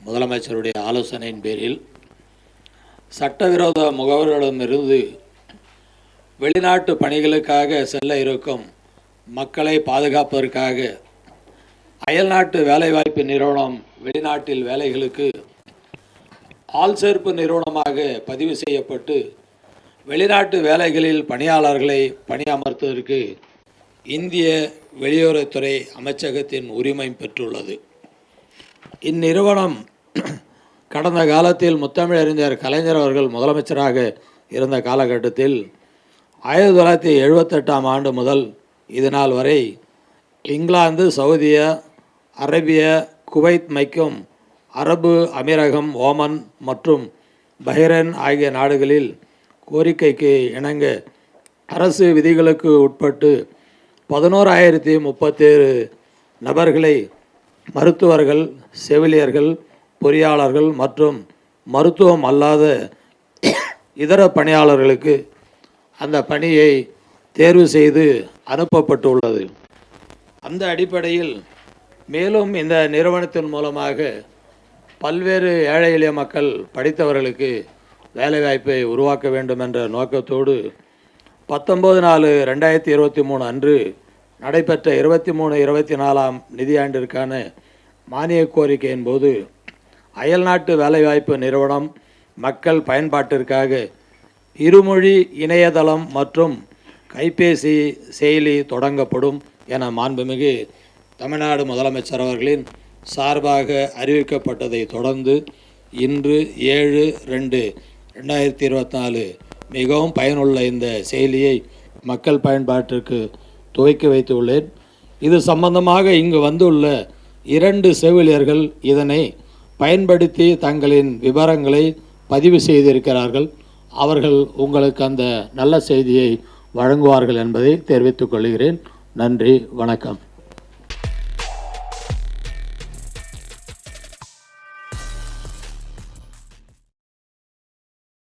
முதலமைச்சருடைய ஆலோசனையின் பேரில் சட்டவிரோத முகவர்களிடமிருந்து வெளிநாட்டு பணிகளுக்காக செல்ல இருக்கும் மக்களை பாதுகாப்பதற்காக அயல்நாட்டு வேலைவாய்ப்பு நிறுவனம் வெளிநாட்டில் வேலைகளுக்கு ஆள் சேர்ப்பு நிறுவனமாக பதிவு செய்யப்பட்டு வெளிநாட்டு வேலைகளில் பணியாளர்களை பணியமர்த்துவதற்கு இந்திய வெளியுறவுத்துறை அமைச்சகத்தின் உரிமை பெற்றுள்ளது. இந்நிறுவனம் கடந்த காலத்தில் முத்தமிழறிஞர் கலைஞர் அவர்கள் முதலமைச்சராக இருந்த காலகட்டத்தில் 1978ஆம் ஆண்டு முதல் இதுநாள் வரை இங்கிலாந்து, சவுதிய அரேபிய, குவைத் மைக்கும் அரபு அமீரகம், ஓமன் மற்றும் பஹ்ரைன் ஆகிய நாடுகளில் கோரிக்கைக்கு இணங்க அரசு விதிகளுக்கு உட்பட்டு 11,037 நபர்களை மருத்துவர்கள், செவிலியர்கள், பொறியாளர்கள் மற்றும் மருத்துவம் அல்லாத இதர பணியாளர்களுக்கு அந்த பணியை தேர்வு செய்து அனுப்பப்பட்டுள்ளது. அந்த அடிப்படையில் மேலும் இந்த நிறுவனத்தின் மூலமாக பல்வேறு ஏழை எளிய மக்கள் படித்தவர்களுக்கு வேலைவாய்ப்பை உருவாக்க வேண்டும் என்ற நோக்கத்தோடு 19/4/2023 அன்று நடைபெற்ற 23-24ஆம் நிதியாண்டிற்கான மானிய கோரிக்கையின் போது அயல்நாட்டு வேலைவாய்ப்பு நிறுவனம் மக்கள் பயன்பாட்டிற்காக இருமொழி இணையதளம் மற்றும் கைபேசி செயலி தொடங்கப்படும் என மாண்புமிகு தமிழ்நாடு முதலமைச்சர் அவர்களின் சார்பாக அறிவிக்கப்பட்டதை தொடர்ந்து இன்று 7/2/2024 மிகவும் பயனுள்ள இந்த செயலியை மக்கள் பயன்பாட்டிற்கு துவக்கி வைத்துள்ளேன். இது சம்பந்தமாக இங்கு வந்துள்ள 2 செவிலியர்கள் இதனை பயன்படுத்தி தங்களின் விவரங்களை பதிவு செய்திருக்கிறார்கள். அவர்கள் உங்களுக்கு அந்த நல்ல செய்தியை வழங்குவார்கள் என்பதை தெரிவித்துக் கொள்கிறேன். நன்றி, வணக்கம்.